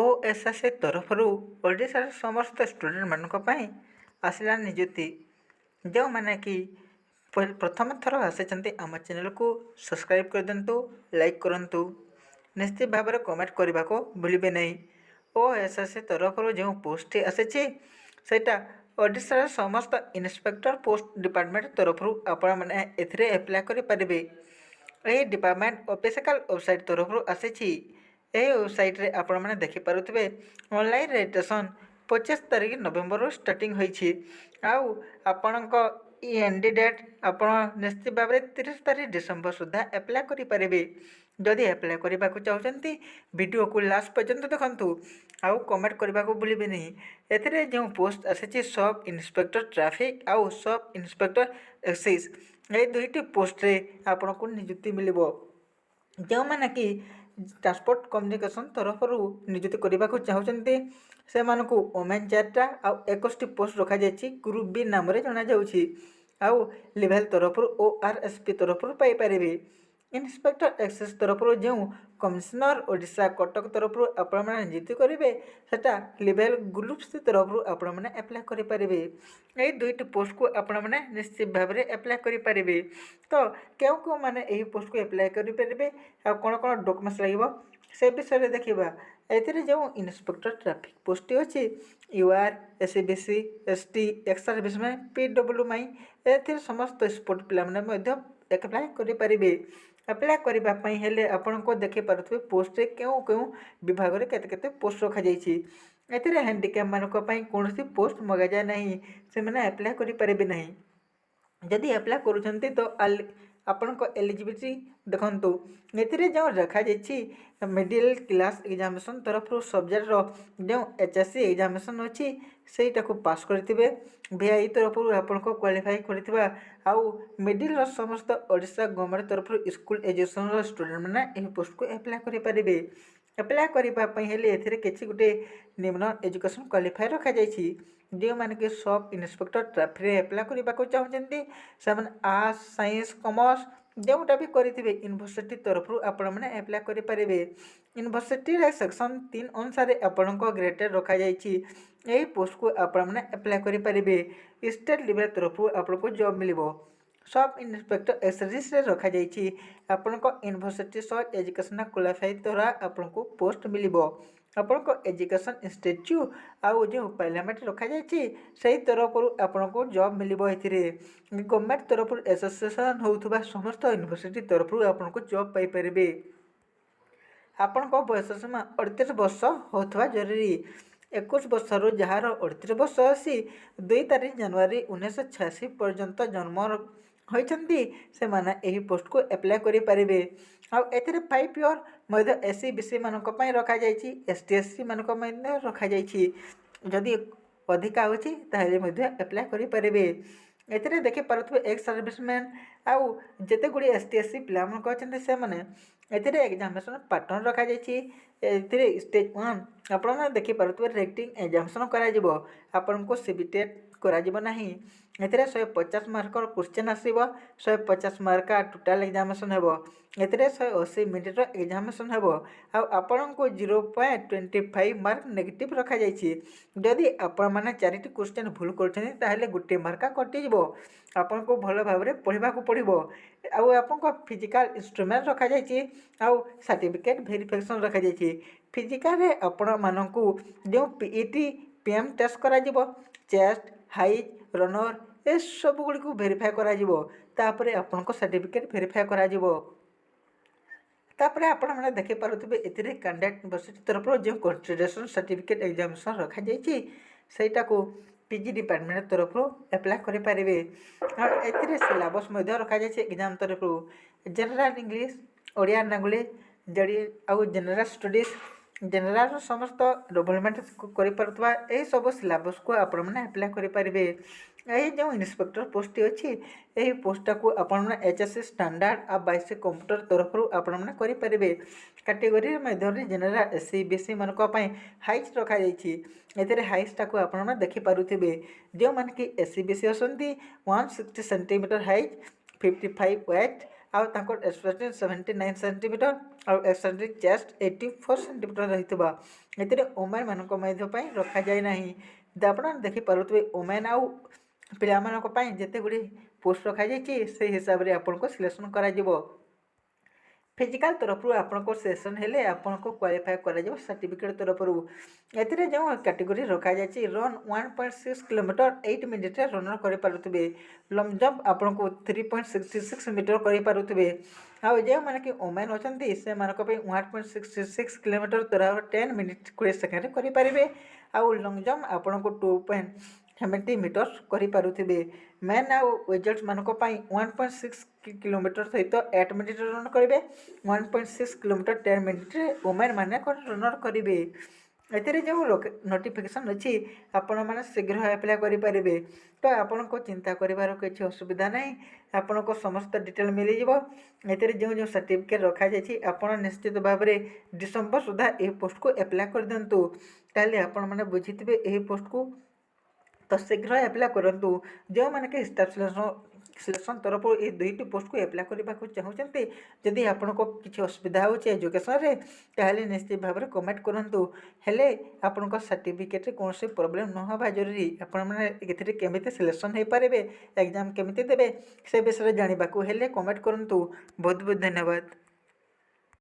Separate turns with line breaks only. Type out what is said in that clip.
OSSC तरफରୁ ଓଡ଼ିଶାର ସମସ୍ତ student ମାନଙ୍କ ପାଇଁ ଆସିଲା ନିଯୁକ୍ତି। ଯେଉଁମାନେ କି ପ୍ରଥମ ଥର ଆସିଛନ୍ତି ଆମ ଚ୍ୟାନେଲକୁ ସବସ୍କ୍ରାଇବ୍ କରିଦିଅନ୍ତୁ, ଲାଇକ୍ କରନ୍ତୁ, ନିଶ୍ଚିତ ଭାବରେ କମେଣ୍ଟ କରିବାକୁ ଭୁଲିବେ ନାହିଁ। ଓଏସଏସସି ତରଫରୁ ଯେଉଁ ପୋଷ୍ଟଟି ଆସିଛି ସେଇଟା ଓଡ଼ିଶାର ସମସ୍ତ ଇନ୍ସପେକ୍ଟର ପୋଷ୍ଟ ଡିପାର୍ଟମେଣ୍ଟ ତରଫରୁ ଆପଣମାନେ ଏଥିରେ ଆପ୍ଲାଏ କରିପାରିବେ। ଏହି ଡିପାର୍ଟମେଣ୍ଟ ଅଫିସିଆଲ ୱେବସାଇଟ୍ ତରଫରୁ ଆସିଛି। ଏହି ୱେବସାଇଟ୍ରେ ଆପଣମାନେ ଦେଖିପାରୁଥିବେ ଅନଲାଇନ୍ ରେଜିଷ୍ଟ୍ରେସନ୍ 25 ତାରିଖ ନଭେମ୍ବରରୁ ଷ୍ଟାର୍ଟିଂ ହୋଇଛି। ଆଉ ଆପଣଙ୍କ ଏଣ୍ଡ ଡେଟ୍ ଆପଣ ନିଶ୍ଚିତ ଭାବରେ 30 ତାରିଖ ଡିସେମ୍ବର ସୁଦ୍ଧା ଆପ୍ଲାଏ କରିପାରିବେ। ଯଦି ଆପ୍ଲାଏ କରିବାକୁ ଚାହୁଁଛନ୍ତି ଭିଡ଼ିଓକୁ ଲାଷ୍ଟ ପର୍ଯ୍ୟନ୍ତ ଦେଖନ୍ତୁ ଆଉ କମେଣ୍ଟ କରିବାକୁ ଭୁଲିବେ ନାହିଁ। ଏଥିରେ ଯେଉଁ ପୋଷ୍ଟ ଆସିଛି ସବ୍ ଇନ୍ସପେକ୍ଟର ଟ୍ରାଫିକ୍ ଆଉ ସବ୍ ଇନ୍ସପେକ୍ଟର ଏକ୍ସାଇଜ୍, ଏହି ଦୁଇଟି ପୋଷ୍ଟରେ ଆପଣଙ୍କୁ ନିଯୁକ୍ତି ମିଳିବ। ଯେଉଁମାନେ କି ଟ୍ରାନ୍ସପୋର୍ଟ କମ୍ୟୁନିକେସନ୍ ତରଫରୁ ନିଯୁକ୍ତି କରିବାକୁ ଚାହୁଁଛନ୍ତି ସେମାନଙ୍କୁ ଓମେନ୍ 4ଟା ଆଉ 21ଟି ପୋଷ୍ଟ ରଖାଯାଇଛି। ଗ୍ରୁପ୍ ବି ନାମରେ ଜଣାଯାଉଛି। ଆଉ ଲେଭେଲ୍ ତରଫରୁ ORSP ତରଫରୁ ପାଇପାରିବେ। ଇନ୍ସପେକ୍ଟର ଏକ୍ସାଇଜ୍ ତରଫରୁ ଯେଉଁ କମିଶନର ଓଡ଼ିଶା କଟକ ତରଫରୁ ଆପଣମାନେ ନିଯୁକ୍ତି କରିବେ ସେଟା ଲେଭେଲ୍ ଗ୍ରୁପ୍ ସି ତରଫରୁ ଆପଣମାନେ ଆପ୍ଲାଏ କରିପାରିବେ। ଏହି ଦୁଇଟି ପୋଷ୍ଟକୁ ଆପଣମାନେ ନିଶ୍ଚିତ ଭାବରେ ଆପ୍ଲାଏ କରିପାରିବେ। ତ କେଉଁମାନେ ଏହି ପୋଷ୍ଟକୁ ଆପ୍ଲାଏ କରିପାରିବେ ଆଉ କ'ଣ ଡକୁମେଣ୍ଟସ୍ ଲାଗିବ ସେ ବିଷୟରେ ଦେଖିବା। ଏଥିରେ ଯେଉଁ ଇନ୍ସପେକ୍ଟର ଟ୍ରାଫିକ୍ ପୋଷ୍ଟଟି ଅଛି UR, SCBC, ST, X serviceman, PWMI ଏଥିରେ ସମସ୍ତ ସ୍ପୋର୍ଟ ପିଲାମାନେ ମଧ୍ୟ ଆପ୍ଲାଏ କରିପାରିବେ। ଆପ୍ଲାଏ କରିବା ପାଇଁ ହେଲେ ଆପଣଙ୍କୁ ଦେଖିପାରୁଥିବେ ପୋଷ୍ଟରେ କେଉଁ ବିଭାଗରେ କେତେ ପୋଷ୍ଟ ରଖାଯାଇଛି। ଏଥିରେ ହ୍ୟାଣ୍ଡିକ୍ୟାପ୍ ମାନଙ୍କ ପାଇଁ କୌଣସି ପୋଷ୍ଟ ମଗାଯାଏ ନାହିଁ, ସେମାନେ ଆପ୍ଲାଏ କରିପାରିବେ ନାହିଁ। ଯଦି ଆପ୍ଲାଏ କରୁଛନ୍ତି ତ ଆପଣଙ୍କ ଏଲିଜିବିଲିଟି ଦେଖନ୍ତୁ। ଏଥିରେ ଯେଉଁ ରଖାଯାଇଛି ମିଡ଼ିଲ୍ କ୍ଲାସ୍ ଏକ୍ଜାମିନେସନ୍ ତରଫରୁ ସବଜେକ୍ଟର ଯେଉଁ HSC ଏକ୍ଜାମିନେସନ୍ ଅଛି ସେଇଟାକୁ ପାସ୍ କରିଥିବେ। VI ତରଫରୁ ଆପଣଙ୍କୁ କ୍ୱାଲିଫାଇ କରିଥିବା ଆଉ ମିଡ଼ିଲ୍ର ସମସ୍ତ ଓଡ଼ିଶା ଗଭର୍ଣ୍ଣମେଣ୍ଟ ତରଫରୁ ସ୍କୁଲ ଏଜୁକେସନର ଷ୍ଟୁଡେଣ୍ଟମାନେ ଏହି ପୋଷ୍ଟକୁ ଆପ୍ଲାଏ କରିପାରିବେ। ଆପ୍ଲାଏ କରିବା ପାଇଁ ହେଲେ ଏଥିରେ କିଛି ଗୋଟେ ନିମ୍ନ ଏଜୁକେସନ୍ କ୍ୱାଲିଫାଏ ରଖାଯାଇଛି। ଯେଉଁମାନେ କି ସବ୍ ଇନ୍ସପେକ୍ଟର ଟ୍ରାଫିକ୍ରେ ଆପ୍ଲାଏ କରିବାକୁ ଚାହୁଁଛନ୍ତି ସେମାନେ ଆର୍ଟ୍ସ, ସାଇନ୍ସ, କମର୍ସ ଯେଉଁଟା ବି କରିଥିବେ ୟୁନିଭର୍ସିଟି ତରଫରୁ ଆପଣମାନେ ଆପ୍ଲାଏ କରିପାରିବେ। ୟୁନିଭର୍ସିଟିରେ ସେକ୍ସନ୍ 3 ଅନୁସାରେ ଆପଣଙ୍କ ଗ୍ରେଡ୍ ରଖାଯାଇଛି। ଏହି ପୋଷ୍ଟକୁ ଆପଣମାନେ ଆପ୍ଲାଏ କରିପାରିବେ। ଷ୍ଟେଟ୍ ଲେଭେଲ୍ ତରଫରୁ ଆପଣଙ୍କୁ ଜବ୍ ମିଳିବ। ସବ୍ ଇନ୍ସପେକ୍ଟର ଏକ୍ସାଇଜ୍ରେ ରଖାଯାଇଛି ଆପଣଙ୍କ ୟୁନିଭର୍ସିଟି ସହ ଏଜୁକେସନାଲ୍ କ୍ୱାଲିଫାଇ ଦ୍ୱାରା ଆପଣଙ୍କୁ ପୋଷ୍ଟ ମିଳିବ। ଆପଣଙ୍କ ଏଜୁକେସନ୍ ଇନଷ୍ଟିଚ୍ୟୁଟ୍ ଆଉ ଯେଉଁ ପାର୍ଲାମେଣ୍ଟ ରଖାଯାଇଛି ସେହି ତରଫରୁ ଆପଣଙ୍କୁ ଜବ୍ ମିଳିବ। ଏଥିରେ ଗଭର୍ଣ୍ଣମେଣ୍ଟ ତରଫରୁ ଆସୋସିଏସନ୍ ହେଉଥିବା ସମସ୍ତ ୟୁନିଭର୍ସିଟି ତରଫରୁ ଆପଣଙ୍କୁ ଜବ୍ ପାଇପାରିବେ। ଆପଣଙ୍କ ବୟସ ସୀମା 38 ବର୍ଷ ହେଉଥିବା ଜରୁରୀ। 21 ବର୍ଷରୁ ଯାହାର 38 ବର୍ଷ ଅଛି 2 ତାରିଖ ଜାନୁଆରୀ 1986 ପର୍ଯ୍ୟନ୍ତ ଜନ୍ମ ହୋଇଛନ୍ତି ସେମାନେ ଏହି ପୋଷ୍ଟକୁ ଆପ୍ଲାଏ କରିପାରିବେ। ଆଉ ଏଥିରେ 5 ଇୟର୍ ମଧ୍ୟ SC/BC ମାନଙ୍କ ପାଇଁ ରଖାଯାଇଛି, ST/SC ମାନଙ୍କ ମଧ୍ୟ ରଖାଯାଇଛି। ଯଦି ଅଧିକା ହେଉଛି ତାହେଲେ ମଧ୍ୟ ଆପ୍ଲାଏ କରିପାରିବେ। ଏଥିରେ ଦେଖିପାରୁଥିବେ ଏକ୍ସ ସର୍ଭିସମ୍ୟାନ୍ ଆଉ ଯେତେ ଗୁଡ଼ିଏ ST/SC ପିଲାମାନଙ୍କ ଅଛନ୍ତି ସେମାନେ ଏଥିରେ ଏକ୍ଜାମିନେସନ୍ ପାଟର୍ନ ରଖାଯାଇଛି। ଏଥିରେ ଷ୍ଟେଜ୍ 1 ଆପଣମାନେ ଦେଖିପାରୁଥିବେ ରେଟିଂ ଏକ୍ଜାମିନେସନ୍ କରାଯିବ। ଆପଣଙ୍କୁ CBT କରାଯିବ ନାହିଁ। ଏଥିରେ 150 ମାର୍କର କ୍ୱେଶ୍ଚନ୍ ଆସିବ। 150 ମାର୍କ ଟୋଟାଲ୍ ଏକ୍ଜାମିନେସନ୍ ହେବ। ଏଥିରେ 180 ମିନିଟ୍ର ଏକ୍ଜାମିନେସନ୍ ହେବ। ଆଉ ଆପଣଙ୍କୁ 0.25 ମାର୍କ ନେଗେଟିଭ୍ ରଖାଯାଇଛି। ଯଦି ଆପଣମାନେ 4ଟି କ୍ୱେଶ୍ଚନ୍ ଭୁଲ କରୁଛନ୍ତି ତାହେଲେ 1 ମାର୍କ କଟିଯିବ। ଆପଣଙ୍କୁ ଭଲ ଭାବରେ ପଢ଼ିବାକୁ ପଡ଼ିବ। ଆଉ ଆପଣଙ୍କ ଫିଜିକାଲ୍ ଇନଷ୍ଟ୍ରୁମେଣ୍ଟ ରଖାଯାଇଛି ଆଉ ସାର୍ଟିଫିକେଟ୍ ଭେରିଫିକେସନ୍ ରଖାଯାଇଛି। ଫିଜିକାଲରେ ଆପଣମାନଙ୍କୁ ଯେଉଁ PET PM ଟେଷ୍ଟ କରାଯିବ, ଚେଷ୍ଟ, ହାଇଟ୍, ରନର୍ ଏସବୁ ଗୁଡ଼ିକୁ ଭେରିଫାଏ କରାଯିବ। ତାପରେ ଆପଣଙ୍କ ସାର୍ଟିଫିକେଟ୍ ଭେରିଫାଏ କରାଯିବ। ତାପରେ ଆପଣମାନେ ଦେଖିପାରୁଥିବେ ଏଥିରେ କ୍ୟାଣ୍ଡିଡେଟ୍ ୟୁନିଭର୍ସିଟି ତରଫରୁ ଯେଉଁ କନସିଡରେସନ୍ ସାର୍ଟିଫିକେଟ୍ ଏକ୍ଜାମିନେସନ୍ ରଖାଯାଇଛି ସେଇଟାକୁ PG ଡିପାର୍ଟମେଣ୍ଟ ତରଫରୁ ଆପ୍ଲାଏ କରିପାରିବେ। ଆଉ ଏଥିରେ ସିଲାବସ୍ ମଧ୍ୟ ରଖାଯାଇଛି ଏକ୍ଜାମ୍ ତରଫରୁ। ଜେନେରାଲ୍ ଇଂଲିଶ, ଓଡ଼ିଆ ଲାଙ୍ଗୁଏଜ୍, ଆଉ ଜେନେରାଲ୍ ଷ୍ଟଡିଜ୍, ଜେନେରାଲ୍ର ସମସ୍ତ ଡେଭଲପମେଣ୍ଟ କରିପାରୁଥିବା ଏହିସବୁ ସିଲାବସ୍କୁ ଆପଣମାନେ ଆପ୍ଲାଏ କରିପାରିବେ। ଏହି ଯେଉଁ ଇନ୍ସପେକ୍ଟର ପୋଷ୍ଟଟି ଅଛି ଏହି ପୋଷ୍ଟଟାକୁ ଆପଣମାନେ HSC ଷ୍ଟାଣ୍ଡାର୍ଡ଼ ଆଉ 22 କମ୍ପ୍ୟୁଟର ତରଫରୁ ଆପଣମାନେ କରିପାରିବେ। କାଟେଗୋରୀ ମଧ୍ୟରେ ଜେନେରାଲ୍ SC/BC ମାନଙ୍କ ପାଇଁ ହାଇଟ୍ ରଖାଯାଇଛି। ଏଥିରେ ହାଇଟ୍ଟାକୁ ଆପଣମାନେ ଦେଖିପାରୁଥିବେ। ଯେଉଁମାନେ କି SC/BC ଅଛନ୍ତି 160 ସେଣ୍ଟିମିଟର ହାଇଟ୍, 55 ୱେଟ୍ ଆଉ ତାଙ୍କର ଏକ୍ସପେକ୍ଟେड 79 ସେଣ୍ଟିମିଟର ଆଉ ଏକ୍ସେଣ୍ଟ୍ରିକ୍ ଚେଷ୍ଟ 84 ସେଣ୍ଟିମିଟର ରହିଥିବା। ଏଥିରେ ଓମେନ୍ ମାନଙ୍କ ମଧ୍ୟ ପାଇଁ ରଖାଯାଇ ନାହିଁ। ଆପଣ ଦେଖିପାରୁଥିବେ ଓମେନ୍ ଆଉ ପିଲାମାନଙ୍କ ପାଇଁ ଯେତେ ଗୁଡ଼ିଏ ପୋଷ୍ଟ ରଖାଯାଇଛି ସେହି ହିସାବରେ ଆପଣଙ୍କୁ ସିଲେକ୍ସନ୍ କରାଯିବ। ଫିଜିକାଲ୍ ତରଫରୁ ଆପଣଙ୍କ ସେସନ୍ ହେଲେ ଆପଣଙ୍କୁ କ୍ୱାଲିଫାଏ କରାଯିବ ସାର୍ଟିଫିକେଟ୍ ତରଫରୁ। ଏଥିରେ ଯେଉଁ କାଟେଗୋରୀ ରଖାଯାଇଛି ରନ୍ 1.6 କିଲୋମିଟର 8 ମିନିଟ୍ରେ ରନ୍ କରିପାରୁଥିବେ। ଲଙ୍ଗ୍ ଜମ୍ପ ଆପଣଙ୍କୁ 3.66 ମିଟର କରିପାରୁଥିବେ। ଆଉ ଯେଉଁମାନେ କି ଓମେନ୍ ଅଛନ୍ତି ସେମାନଙ୍କ ପାଇଁ 1.66 କିଲୋମିଟର ଦ୍ୱାରା 10 ମିନିଟ୍ 20 ସେକେଣ୍ଡରେ କରିପାରିବେ। ଆଉ ଲଙ୍ଗ୍ ଜମ୍ପ ଆପଣଙ୍କୁ 2.70 ମିଟର କରିପାରୁଥିବେ। ମେନ୍ ଆଉ ୱିଜେଟ୍ସମାନଙ୍କ ପାଇଁ 1.6 କିଲୋମିଟର ସହିତ 8 ମିନିଟ୍ରେ ରନ୍ କରିବେ। 1.6 କିଲୋମିଟର 10 ମିନିଟ୍ରେ ଓମେନ୍ ମାନେ ରନ୍ କରିବେ। ଏଥିରେ ଯେଉଁ ନୋଟିଫିକେସନ୍ ଅଛି ଆପଣମାନେ ଶୀଘ୍ର ଆପ୍ଲାଏ କରିପାରିବେ। ତ ଆପଣଙ୍କୁ ଚିନ୍ତା କରିବାର କିଛି ଅସୁବିଧା ନାହିଁ। ଆପଣଙ୍କୁ ସମସ୍ତ ଡିଟେଲ୍ ମିଳିଯିବ। ଏଥିରେ ଯେଉଁ ଯେଉଁ ସାର୍ଟିଫିକେଟ୍ ରଖାଯାଇଛି ଆପଣ ନିଶ୍ଚିତ ଭାବରେ ଡିସେମ୍ବର ସୁଦ୍ଧା ଏହି ପୋଷ୍ଟକୁ ଆପ୍ଲାଏ କରିଦିଅନ୍ତୁ। ତାହେଲେ ଆପଣମାନେ ବୁଝିଥିବେ ଏହି ପୋଷ୍ଟକୁ। ତ ଶୀଘ୍ର ଆପ୍ଲାଏ କରନ୍ତୁ। ଯେଉଁମାନେ କି ଷ୍ଟାଫ୍ ସିଲେକ୍ସନ୍ ତରଫରୁ ଏହି 2ଟି ପୋଷ୍ଟକୁ ଆପ୍ଲାଏ କରିବାକୁ ଚାହୁଁଛନ୍ତି, ଯଦି ଆପଣଙ୍କ କିଛି ଅସୁବିଧା ହେଉଛି ଏଜୁକେସନ୍ରେ ତାହେଲେ ନିଶ୍ଚିତ ଭାବରେ କମେଣ୍ଟ କରନ୍ତୁ। ହେଲେ ଆପଣଙ୍କ ସାର୍ଟିଫିକେଟ୍ରେ କୌଣସି ପ୍ରୋବ୍ଲେମ୍ ନ ହେବା ଜରୁରୀ। ଆପଣମାନେ ଏଥିରେ କେମିତି ସିଲେକ୍ସନ୍ ହୋଇପାରିବେ, ଏକ୍ଜାମ୍ କେମିତି ଦେବେ ସେ ବିଷୟରେ ଜାଣିବାକୁ ହେଲେ କମେଣ୍ଟ କରନ୍ତୁ। ବହୁତ ବହୁତ ଧନ୍ୟବାଦ।